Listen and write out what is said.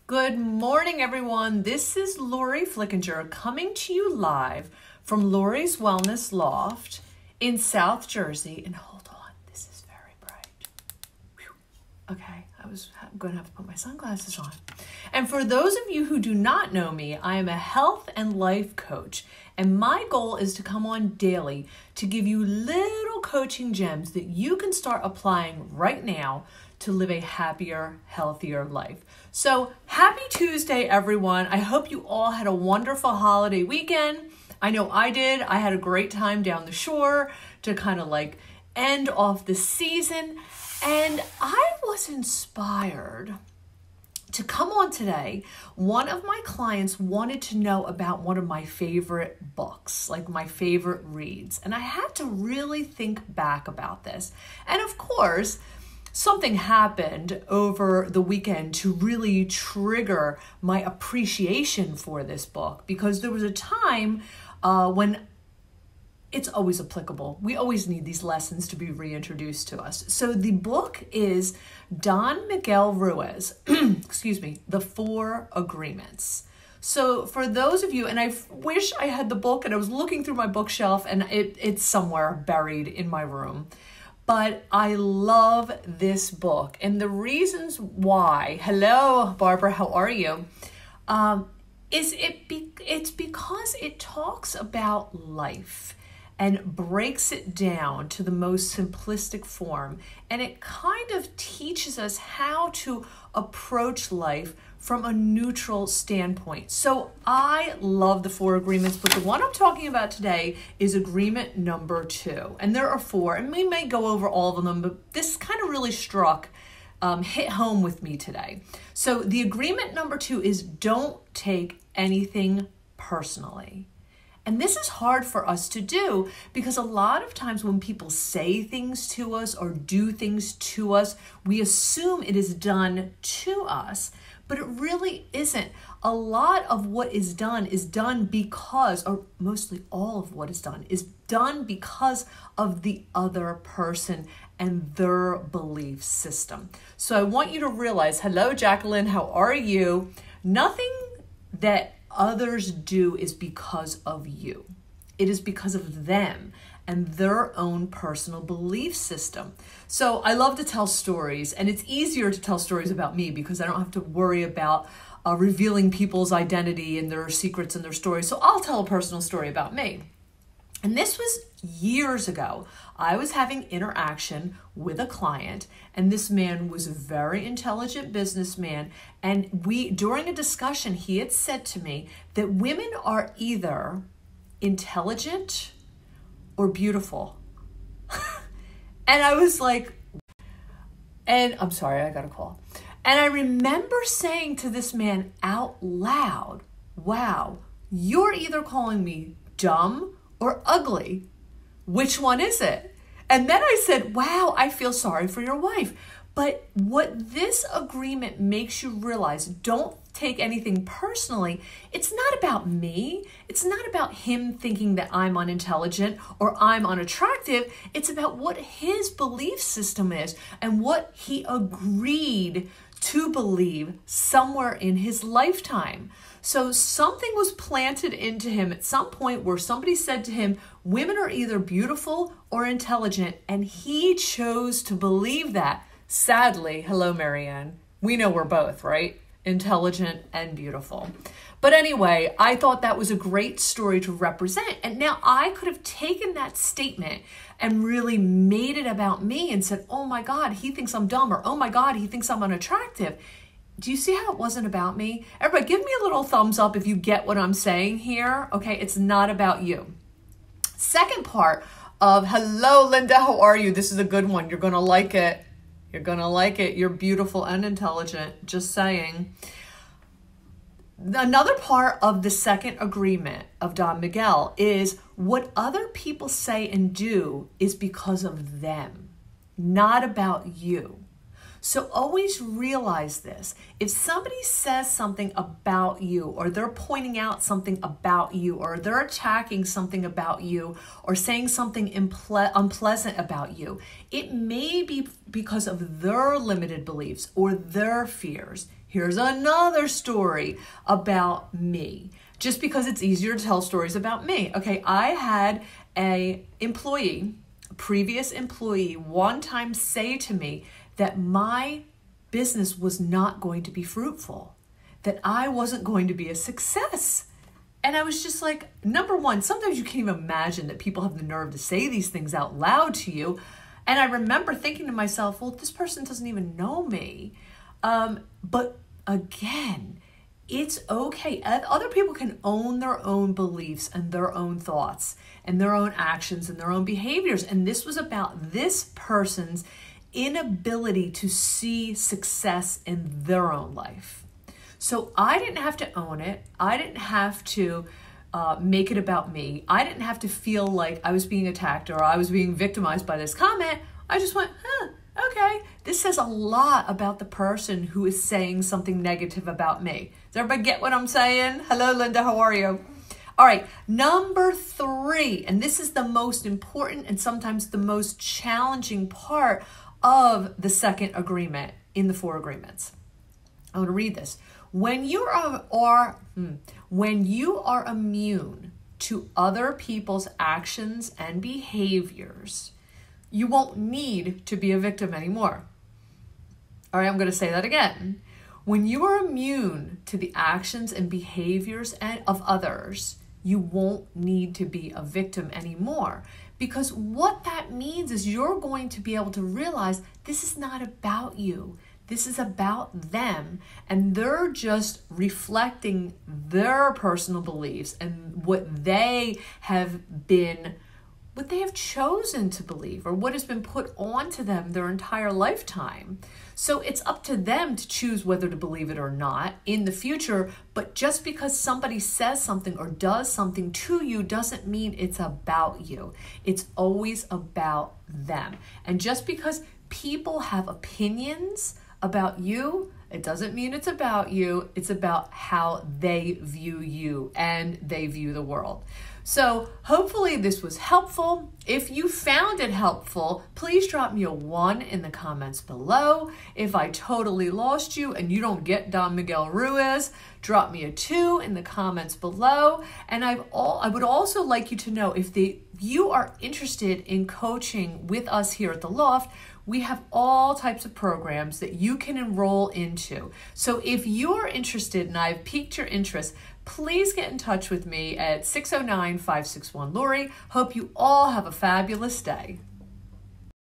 Good morning, everyone. This is Lori Flickinger coming to you live from Lori's Wellness Loft in South Jersey. And hold on, this is very bright. Whew. Okay, I'm going to have to put my sunglasses on. And for those of you who do not know me, I am a health and life coach. And my goal is to come on daily to give you little coaching gems that you can start applying right now to live a happier, healthier life. So happy Tuesday, everyone. I hope you all had a wonderful holiday weekend. I know I did. I had a great time down the shore to kind of like end off the season. And I was inspired to come on today. One of my clients wanted to know about one of my favorite books, like my favorite reads. And I had to really think back about this. And of course, something happened over the weekend to really trigger my appreciation for this book, because there was a time when it's always applicable. We always need these lessons to be reintroduced to us. So the book is Don Miguel Ruiz, The Four Agreements. So for those of you, and I wish I had the book and I was looking through my bookshelf and it's somewhere buried in my room. But I love this book. And the reasons why, hello, Barbara, how are you? It's because it talks about life and breaks it down to the most simplistic form. And it kind of teaches us how to approach life from a neutral standpoint. So I love the Four Agreements, but the one I'm talking about today is agreement number 2. And there are 4, and we may go over all of them, but this kind of really hit home with me today. So the agreement number 2 is don't take anything personally. And this is hard for us to do because a lot of times when people say things to us or do things to us, we assume it is done to us, but it really isn't. A lot of what is done because, or mostly all of what is done because of the other person and their belief system. So I want you to realize, hello, Jacqueline, how are you? Nothing that others do is because of you. It is because of them and their own personal belief system. So I love to tell stories, and it's easier to tell stories about me because I don't have to worry about revealing people's identity and their secrets and their stories. So I'll tell a personal story about me. And this was years ago. I was having interaction with a client, and this man was a very intelligent businessman. And during a discussion, he had said to me that women are either intelligent or beautiful. And I was like, and I'm sorry, I got a call. And I remember saying to this man out loud, wow, you're either calling me dumb or ugly. Which one is it? And then I said, wow, I feel sorry for your wife. But what this agreement makes you realize, don't take anything personally. It's not about me. It's not about him thinking that I'm unintelligent or I'm unattractive. It's about what his belief system is and what he agreed to believe somewhere in his lifetime. So something was planted into him at some point where somebody said to him, women are either beautiful or intelligent, and he chose to believe that. Sadly, hello, Marianne, we know we're both, right? Intelligent and beautiful. But anyway, I thought that was a great story to represent. And now I could have taken that statement and really made it about me and said, oh my God, he thinks I'm dumb, or oh my God, he thinks I'm unattractive. Do you see how it wasn't about me? Everybody, give me a little thumbs up if you get what I'm saying here. Okay, it's not about you. Second part of, hello, Linda, how are you? This is a good one. You're going to like it. You're going to like it. You're beautiful and intelligent. Just saying. Another part of the second agreement of Don Miguel is what other people say and do is because of them, not about you. So always realize this. If somebody says something about you, or they're pointing out something about you, or they're attacking something about you, or saying something unpleasant about you, it may be because of their limited beliefs or their fears. Here's another story about me, just because it's easier to tell stories about me. Okay, I had a previous employee, one time say to me that my business was not going to be fruitful, that I wasn't going to be a success. And I was just like, number one, sometimes you can't even imagine that people have the nerve to say these things out loud to you. And I remember thinking to myself, well, this person doesn't even know me. But again, it's okay. Other people can own their own beliefs and their own thoughts and their own actions and their own behaviors. And this was about this person's inability to see success in their own life. So I didn't have to own it. I didn't have to make it about me. I didn't have to feel like I was being attacked or I was being victimized by this comment. I just went, okay. This says a lot about the person who is saying something negative about me. Does everybody get what I'm saying? Hello, Linda. How are you? All right. Number 3, and this is the most important and sometimes the most challenging part of the second agreement in the 4 agreements. I want to read this. When you are immune to other people's actions and behaviors, you won't need to be a victim anymore. All right, I'm going to say that again. When you are immune to the actions and behaviors of others, you won't need to be a victim anymore. Because what that means is you're going to be able to realize this is not about you. This is about them, and they're just reflecting their personal beliefs and what they have chosen to believe, or what has been put onto them their entire lifetime. So it's up to them to choose whether to believe it or not in the future. But just because somebody says something or does something to you doesn't mean it's about you. It's always about them. And just because people have opinions about you, it doesn't mean it's about you. It's about how they view you and they view the world. So hopefully this was helpful. If you found it helpful, please drop me a 1 in the comments below. If I totally lost you and you don't get Don Miguel Ruiz, drop me a 2 in the comments below. And I would also like you to know, if you are interested in coaching with us here at The Loft, we have all types of programs that you can enroll into. So if you're interested and I've piqued your interest, please get in touch with me at 609-561-LORI. Hope you all have a fabulous day.